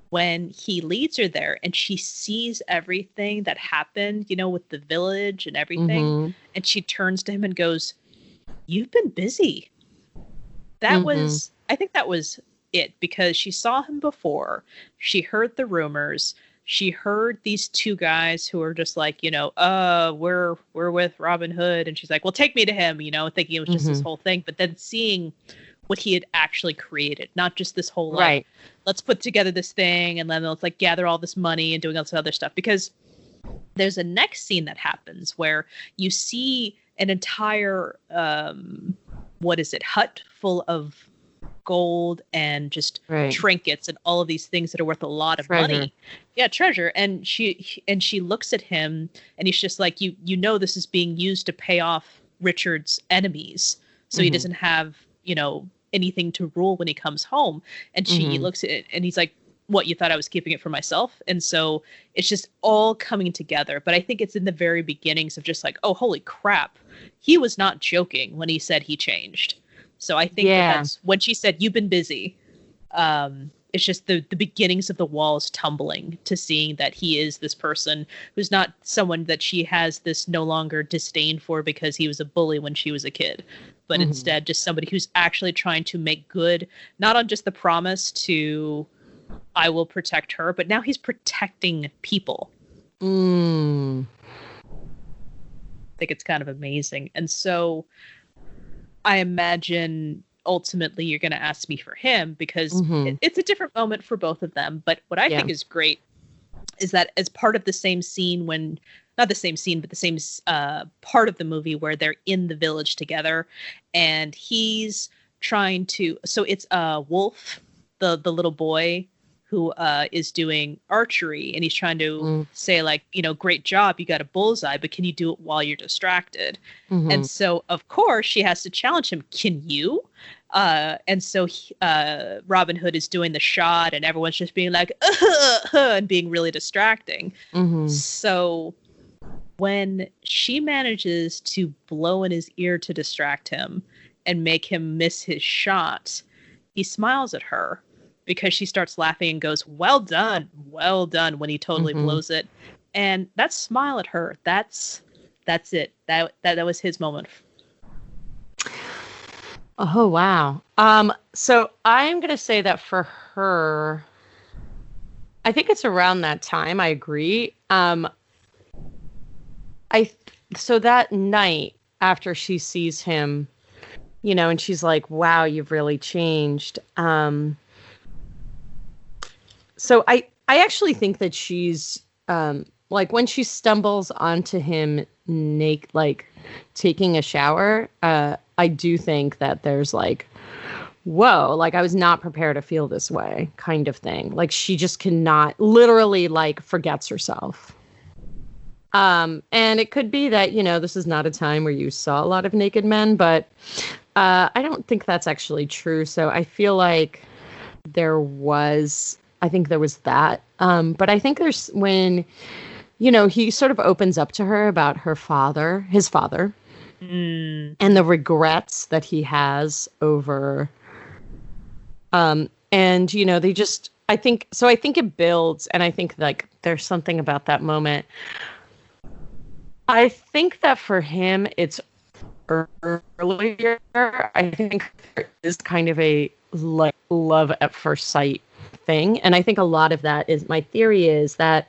when he leads her there and she sees everything that happened, you know, with the village and everything, and she turns to him and goes, "You've been busy." That was, I think that was it, because she saw him before. She heard the rumors. She heard these two guys who were just like, you know, we're with Robin Hood. And she's like, well, take me to him, you know, thinking it was just this whole thing. But then seeing what he had actually created, not just this whole, like, let's put together this thing and then let's like gather all this money and doing all this other stuff. Because there's a next scene that happens where you see an entire, hut full of gold and just trinkets and all of these things that are worth a lot of money. Yeah, treasure. And she looks at him and he's just like, you know, this is being used to pay off Richard's enemies, so he doesn't have, you know, anything to rule when he comes home. And she looks at it and he's like, what, you thought I was keeping it for myself? And so it's just all coming together. But I think it's in the very beginnings of just like, oh, holy crap, he was not joking when he said he changed. So I think that's when she said, you've been busy. It's just the beginnings of the walls tumbling to seeing that he is this person who's not someone that she has this no longer disdain for because he was a bully when she was a kid, but instead just somebody who's actually trying to make good, not on just the promise to, I will protect her, but now he's protecting people. I think it's kind of amazing. And so I imagine ultimately you're going to ask me for him because it's a different moment for both of them. But what I think is great is that as part of the same scene when, not the same scene, but the same part of the movie where they're in the village together and he's trying to, so it's Wolf, the little boy who is doing archery, and he's trying to say like, you know, great job, you got a bullseye, but can you do it while you're distracted? And so of course she has to challenge him. Can you? And so Robin Hood is doing the shot and everyone's just being like, and being really distracting. So when she manages to blow in his ear to distract him and make him miss his shot, he smiles at her, because she starts laughing and goes, well done, when he totally blows it. And that smile at her, that's it. That was his moment. Oh, wow. So I'm going to say that for her, I think it's around that time. I agree. So that night after she sees him, you know, and she's like, wow, you've really changed. So I actually think that she's like when she stumbles onto him naked, like taking a shower, I do think that there's like, whoa, like I was not prepared to feel this way kind of thing. Like she just cannot, literally like forgets herself. And it could be that, you know, this is not a time where you saw a lot of naked men, but I don't think that's actually true. So I feel like there was that. But I think there's when, you know, he sort of opens up to her about his father, and the regrets that he has over, and, you know, I think it builds. And I think like there's something about that moment I think that for him, it's earlier. I think there is kind of a like love at first sight thing, and I think a lot of that is my theory is that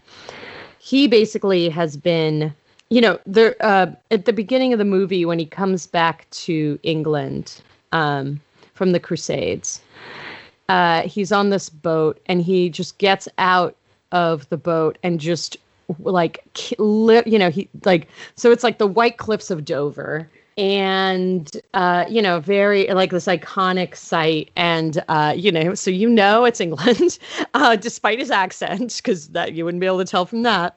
he basically has been, there at the beginning of the movie when he comes back to England from the Crusades. He's on this boat and he just gets out of the boat and just like, he like, so it's like the White Cliffs of Dover and, very like this iconic site. And, so, it's England, despite his accent, because that you wouldn't be able to tell from that.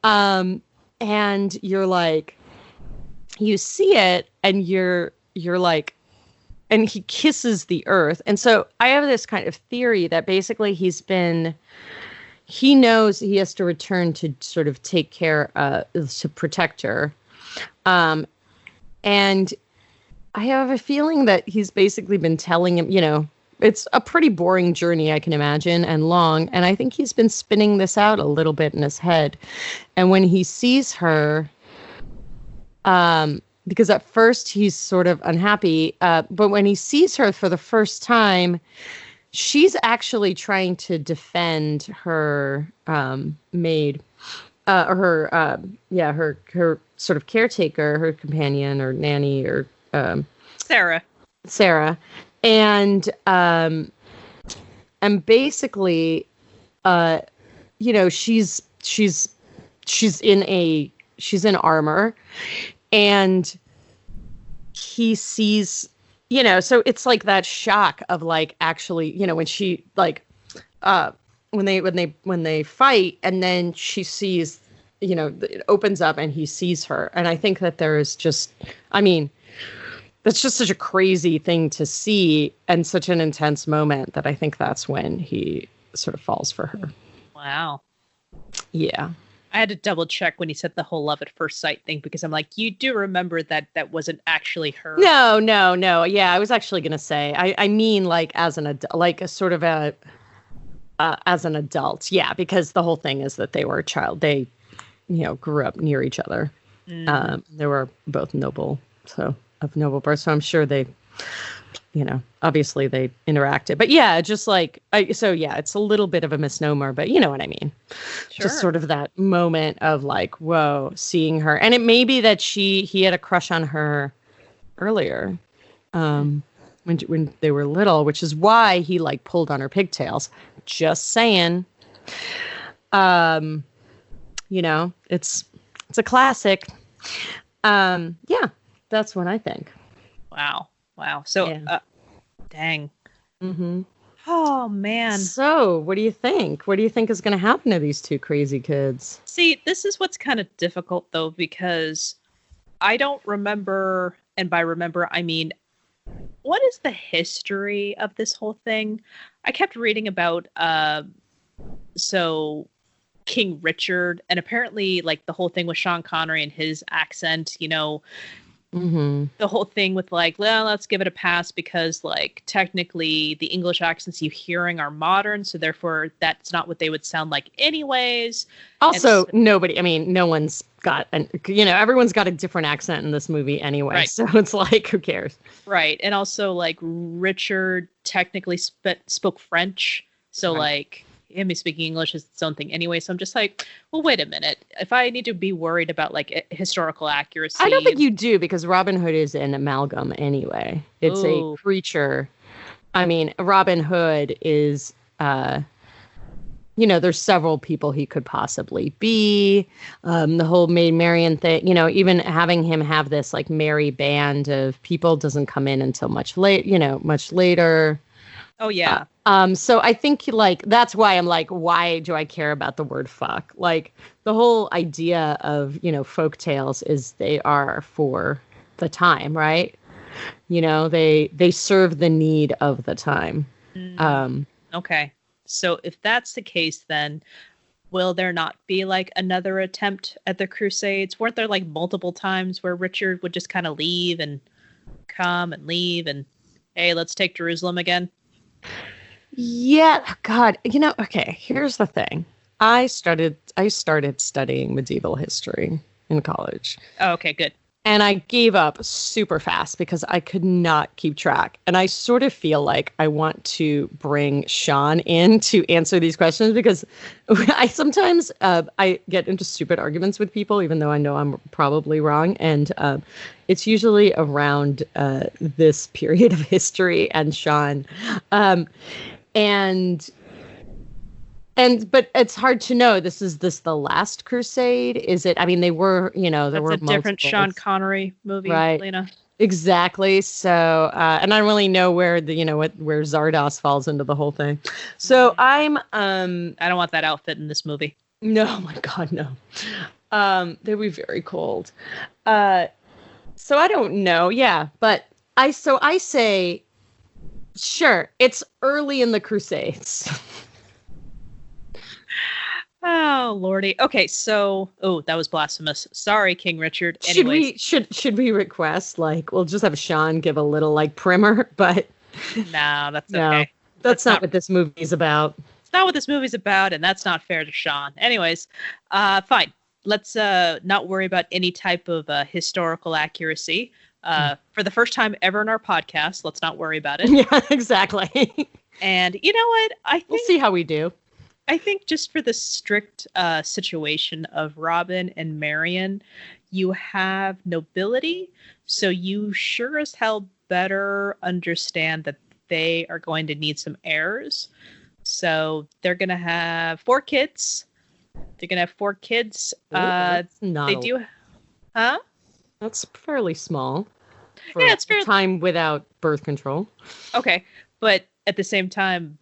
And you're like, you see it and you're like, and he kisses the earth. And so I have this kind of theory that basically he knows he has to return to sort of take care, to protect her. And I have a feeling that he's basically been telling him, it's a pretty boring journey, I can imagine, and long. And I think he's been spinning this out a little bit in his head. And when he sees her, because at first he's sort of unhappy, but when he sees her for the first time, she's actually trying to defend her maid, or her sort of caretaker, her companion or nanny or Sarah, and basically, she's in armor. And he sees, so it's like that shock of like, actually, when she like, when they fight and then she sees, it opens up and he sees her. And I think that there is just, that's just such a crazy thing to see and such an intense moment that I think that's when he sort of falls for her. Wow. Yeah. I had to double check when he said the whole love at first sight thing because I'm like, you do remember that wasn't actually her. No. Yeah, I was actually going to say, I mean, like as an adult, like a sort of as an adult. Yeah, because the whole thing is that they were a child. They, grew up near each other. They were both of noble birth. So I'm sure they, obviously they interacted, but yeah, just like, it's a little bit of a misnomer, but you know what I mean? Sure. Just sort of that moment of like, whoa, seeing her. And it may be that he had a crush on her earlier, when they were little, which is why he like pulled on her pigtails. Just saying. It's a classic. Yeah, that's what I think. Wow. So, yeah. Dang. Mm-hmm. Oh, man. So, what do you think? What do you think is going to happen to these two crazy kids? See, this is what's kind of difficult, though, because I don't remember, and by remember, I mean, what is the history of this whole thing? I kept reading about, King Richard, and apparently, like, the whole thing with Sean Connery and his accent, Mm-hmm. The whole thing with like, well, let's give it a pass because like technically the English accents you hearing are modern, so therefore that's not what they would sound like anyways. Also, no one's got everyone's got a different accent in this movie anyway, right. So it's like, who cares? Right. And also like Richard technically spoke French, so right. Like him speaking English is its own thing anyway. So I'm just like, well, wait a minute. If I need to be worried about like historical accuracy, I don't think you do, because Robin Hood is an amalgam anyway. It's a creature. I mean, Robin Hood is, there's several people he could possibly be. The whole Maid Marian thing, even having him have this like merry band of people doesn't come in until much later. Oh, yeah. So I think like, that's why I'm like, why do I care about the word fuck? Like the whole idea of, folk tales is they are for the time, right? They serve the need of the time. Okay. So if that's the case, then will there not be like another attempt at the Crusades? Weren't there like multiple times where Richard would just kind of leave and come and leave and, hey, let's take Jerusalem again? Yeah, God, okay, here's the thing. I started studying medieval history in college. Oh, okay, good. And I gave up super fast because I could not keep track. And I sort of feel like I want to bring Sean in to answer these questions because I sometimes I get into stupid arguments with people, even though I know I'm probably wrong. And it's usually around this period of history and Sean. But it's hard to know. Is this the last crusade? Is it? I mean, they were, there were That's a different multiples. Sean Connery movie, Right. Lena. Exactly. So, and I don't really know where where Zardos falls into the whole thing. So I don't want that outfit in this movie. no, oh my God, no. They'd be very cold. So I don't know. Yeah, but I say, sure, it's early in the Crusades. Oh, Lordy. Okay, so that was blasphemous. Sorry, King Richard. Should Anyways, should we request we'll just have Sean give a little primer, but no, that's no, okay. that's not what this movie's about. It's not what this movie's about, and that's not fair to Sean. Anyways, fine. Let's not worry about any type of historical accuracy. For the first time ever in our podcast, let's not worry about it. Yeah, exactly. And you know what? We'll see how we do. I think just for the strict situation of Robin and Marion, you have nobility, so you sure as hell better understand that they are going to need some heirs. So they're going to have 4 kids. They're going to have 4 kids. That's not they do. Huh? That's fairly small. For Yeah, it's fair. Time without birth control. Okay, but at the same time,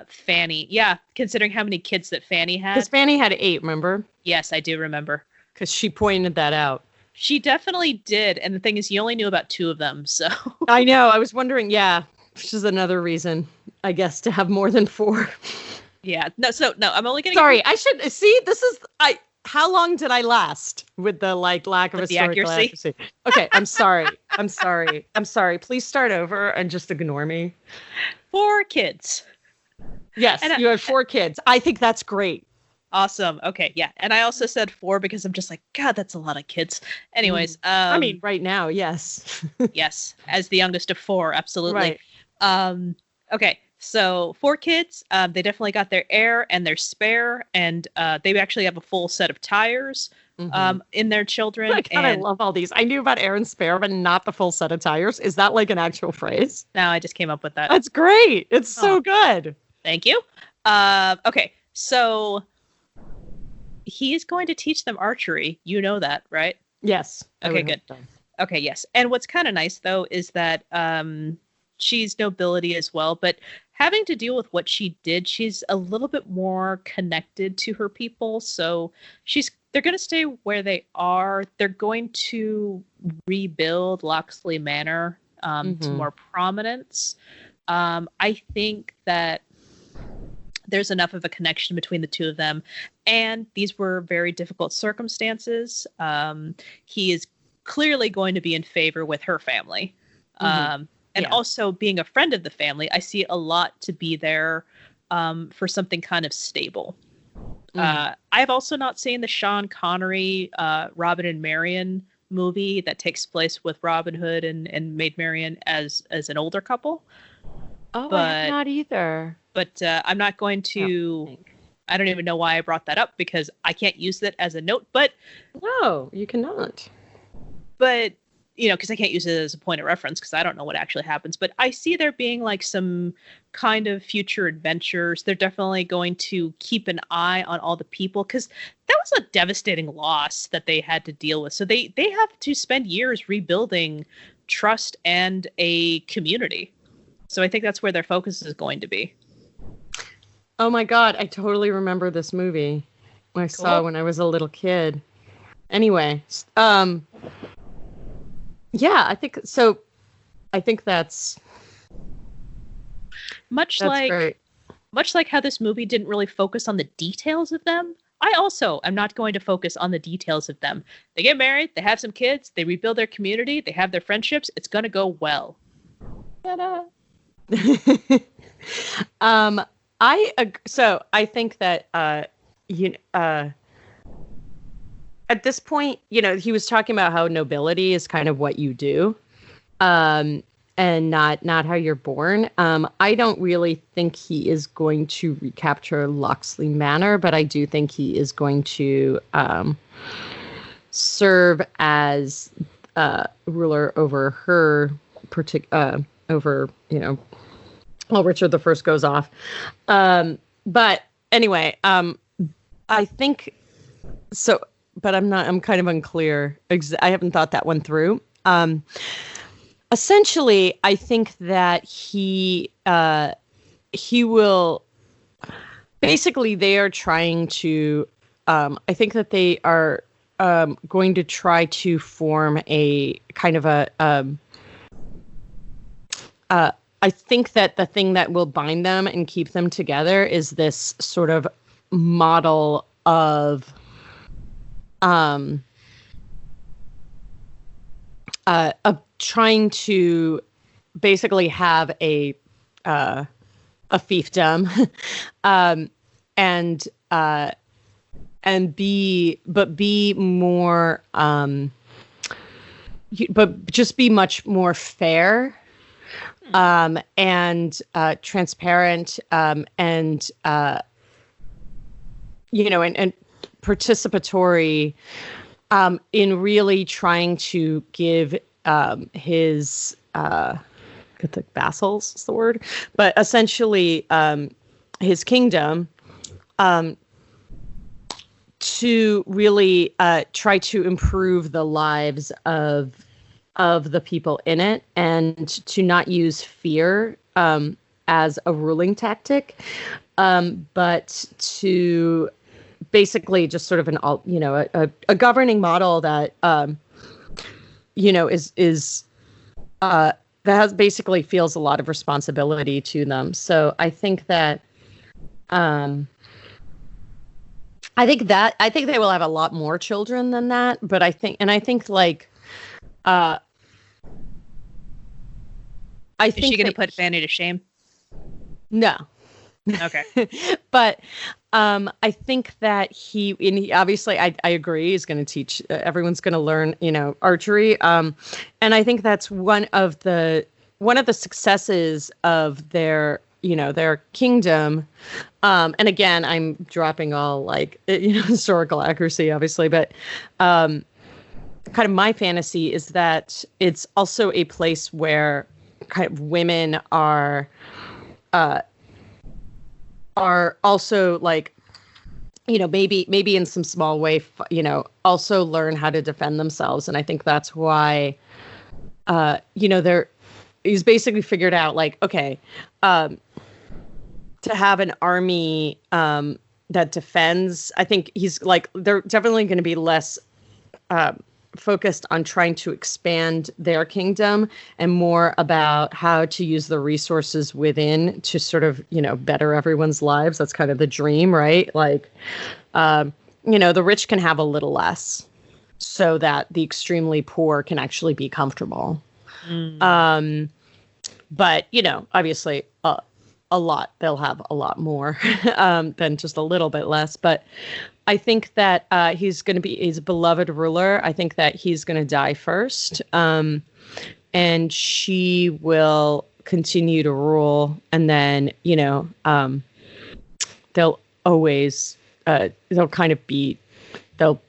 Fanny. Yeah, considering how many kids that Fanny had. Because Fanny had 8, remember? Yes, I do remember. Because she pointed that out. She definitely did. And the thing is, you only knew about 2 of them, so. I know. I was wondering, yeah, which is another reason, I guess, to have more than 4. Yeah. No, I'm only going to. Sorry, I should see. How long did I last with the lack of With the historical accuracy? Okay, I'm sorry. I'm sorry. Please start over and just ignore me. 4 kids. Yes, And you had 4 kids. I think that's great. Awesome. Okay, yeah. And I also said 4 because I'm just like, God, that's a lot of kids. Anyways, I mean, right now, yes. yes, as the youngest of 4, absolutely. Right. Okay, so 4 kids. They definitely got their heir and their spare, and they actually have a full set of tires in their children. I love all these. I knew about heir and spare, but not the full set of tires. Is that an actual phrase? No, I just came up with that. That's great. It's so good. Thank you. Okay, so he's going to teach them archery. You know that, right? Yes. Okay, good. Okay, yes. And what's kind of nice, though, is that she's nobility as well, but having to deal with what she did, she's a little bit more connected to her people. So they're going to stay where they are. They're going to rebuild Locksley Manor to more prominence. I think that there's enough of a connection between the 2 of them. And these were very difficult circumstances. He is clearly going to be in favor with her family. And also being a friend of the family, I see a lot to be there for something kind of stable. I've also not seen the Sean Connery, Robin and Marion movie that takes place with Robin Hood and Maid Marian as an older couple. Oh, I have not either. But I'm not going to. I don't even know why I brought that up because I can't use that as a note. But no, you cannot. But because I can't use it as a point of reference because I don't know what actually happens. But I see there being some kind of future adventures. They're definitely going to keep an eye on all the people because that was a devastating loss that they had to deal with. So they have to spend years rebuilding trust and a community. So I think that's where their focus is going to be. Oh my God, I totally remember this movie. I saw when I was a little kid. Anyway, yeah, I think so. I think that's much great. Much like how this movie didn't really focus on the details of them. I also am not going to focus on the details of them. They get married, they have some kids, they rebuild their community, they have their friendships. It's going to go well. Ta-da. I think that at this point, he was talking about how nobility is kind of what you do, and not how you're born. I don't really think he is going to recapture Locksley Manor, but I do think he is going to serve as ruler over her over, while Richard I goes off. But anyway, I think so, but I'm kind of unclear. I haven't thought that one through. Essentially, I think that he will, basically they are trying to, I think that they are going to try to form a kind of I think that the thing that will bind them and keep them together is this sort of model of trying to basically have a fiefdom, and be more, but just be much more fair, and transparent, and participatory, in really trying to give his the vassals is the word, but essentially his kingdom, to really try to improve the lives of the people in it, and to not use fear as a ruling tactic, but to basically just sort of a governing model that is that basically feels a lot of responsibility to them. So I think that I think they will have a lot more children than that, but I think is she going to put Fanny to shame? No. Okay. But I think that he obviously, I agree, he's going to teach, everyone's going to learn, archery. And I think that's one of the successes of their kingdom. And again, I'm dropping all historical accuracy, obviously, but kind of my fantasy is that it's also a place where kind of women are also maybe in some small way, also learn how to defend themselves. And I think that's why, he's basically figured out okay, to have an army that defends. I think they're definitely going to be less focused on trying to expand their kingdom and more about how to use the resources within to sort of, better everyone's lives. That's kind of the dream, right? The rich can have a little less so that the extremely poor can actually be comfortable. But, obviously they'll have a lot more than just a little bit less. But I think that he's a beloved ruler. I think that he's going to die first. And she will continue to rule. And then, they'll always, they'll kind of be, they'll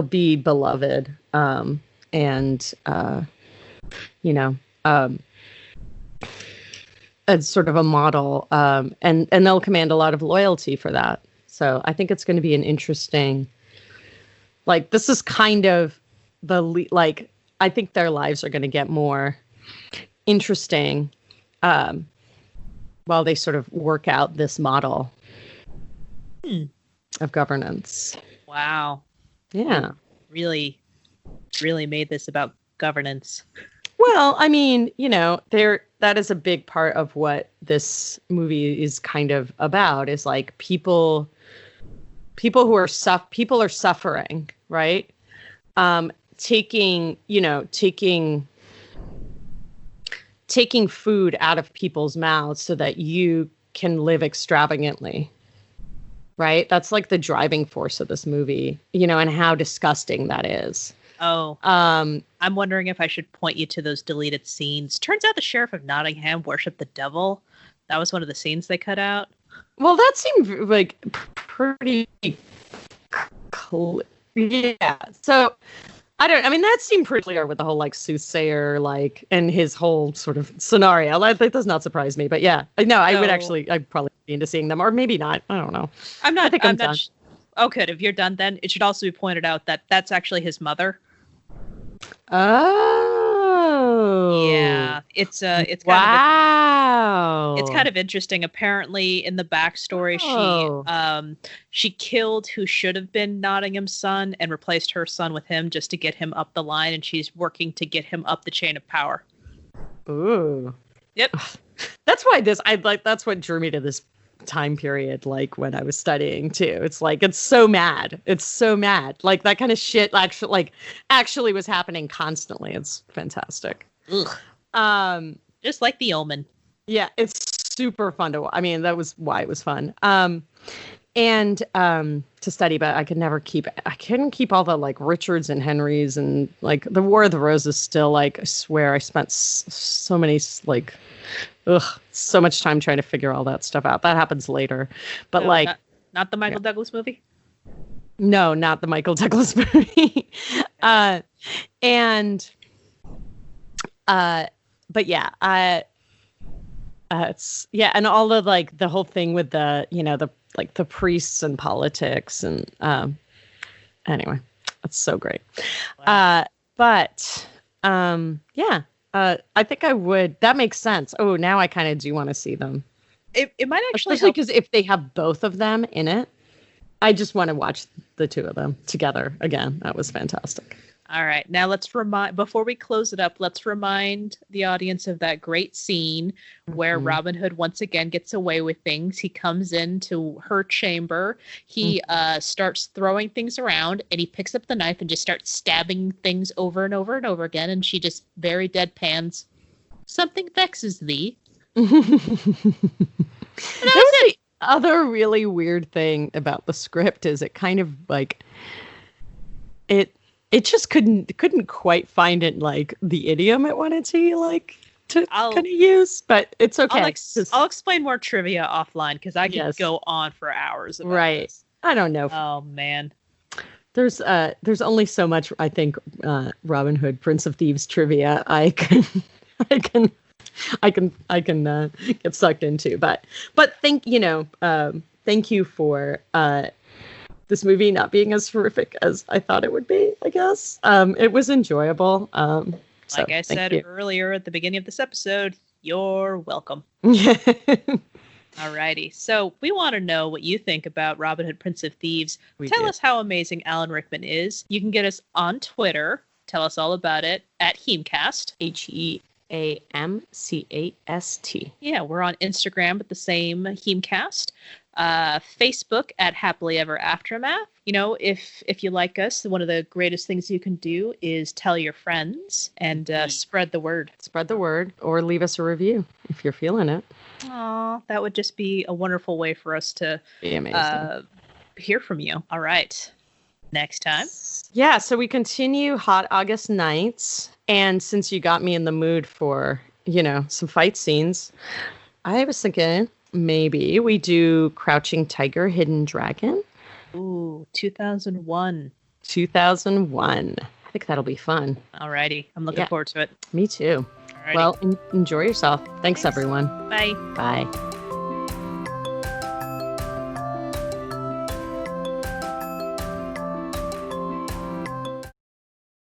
be beloved. As sort of a model, and they'll command a lot of loyalty for that. So I think it's going to be an interesting, this is kind of I think their lives are going to get more interesting while they sort of work out this model of governance. Wow. Yeah. Really, really made this about governance. Well, I mean, that is a big part of what this movie is kind of about, is people who are people are suffering, right? Taking food out of people's mouths so that you can live extravagantly. right? That's like the driving force of this movie, you know, and how disgusting that is. Oh, I'm wondering if I should point you to those deleted scenes. Turns out the Sheriff of Nottingham worshipped the devil. That was one of the scenes they cut out. Well, that seemed like pretty clear. Yeah. So I mean, that seemed pretty clear with the whole like soothsayer, like, and his whole sort of scenario. That does not surprise me, but yeah, no, I'd probably be into seeing them, or maybe not. I don't know. I'm not. I think I'm done. Oh, good. If you're done, then it should also be pointed out that that's actually his mother. Oh. Yeah, it's kind wow. It's kind of interesting. Apparently, in the backstory, she killed who should have been Nottingham's son and replaced her son with him just to get him up the line, and she's working to get him up the chain of power. Ooh. Yep. That's why that's what drew me to this time period, like when I was studying too. It's like it's so mad. Like that kind of shit actually was happening constantly. It's fantastic. Ugh. Just like The Omen. Yeah, it's super fun to watch. I mean, that was why it was fun. And to study, but I couldn't keep all the like Richards and Henrys and like the War of the Roses still, like, I swear I spent so many like so much time trying to figure all that stuff out. That happens later. But not the Michael Douglas movie? No, not the Michael Douglas movie. But yeah, it's and all of like the whole thing with the, you know, the like the priests and politics and anyway, it's so great. Wow. I think I would. That makes sense. Oh, now I kind of do want to see them. It might actually, especially because if they have both of them in it, I just want to watch the two of them together again. That was fantastic. All right. Now before we close it up, let's remind the audience of that great scene where Robin Hood once again gets away with things. He comes into her chamber. He starts throwing things around, and he picks up the knife and just starts stabbing things over and over and over again. And she just very deadpans, "Something vexes thee." The other really weird thing about the script is it kind of like it just couldn't quite find it, like the idiom it wanted to kind of use, but it's okay. I'll explain more trivia offline because I could go on for hours about this. I don't know. Oh man. There's only so much, I think, Robin Hood, Prince of Thieves trivia I can get sucked into, but thank you for this movie not being as horrific as I thought it would be, I guess. It was enjoyable. Like I said earlier at the beginning of this episode, you're welcome. Alrighty. So we want to know what you think about Robin Hood, Prince of Thieves. Tell us how amazing Alan Rickman is. You can get us on Twitter. Tell us all about it at HEAMCast. HEAMCAST. Yeah, we're on Instagram at the same HEAMCast. Facebook at Happily Ever Aftermath. You know, if you like us, one of the greatest things you can do is tell your friends and spread the word. Spread the word, or leave us a review if you're feeling it. Aw, that would just be a wonderful way for us to hear from you. All right. Next time. Yeah, so we continue Hot August Nights. And since you got me in the mood for, you know, some fight scenes, I was thinking maybe we do Crouching Tiger, Hidden Dragon. Ooh, 2001. 2001. I think that'll be fun. Alrighty. I'm looking forward to it. Me too. Alrighty. Well, enjoy yourself. Thanks, everyone. Bye. Bye.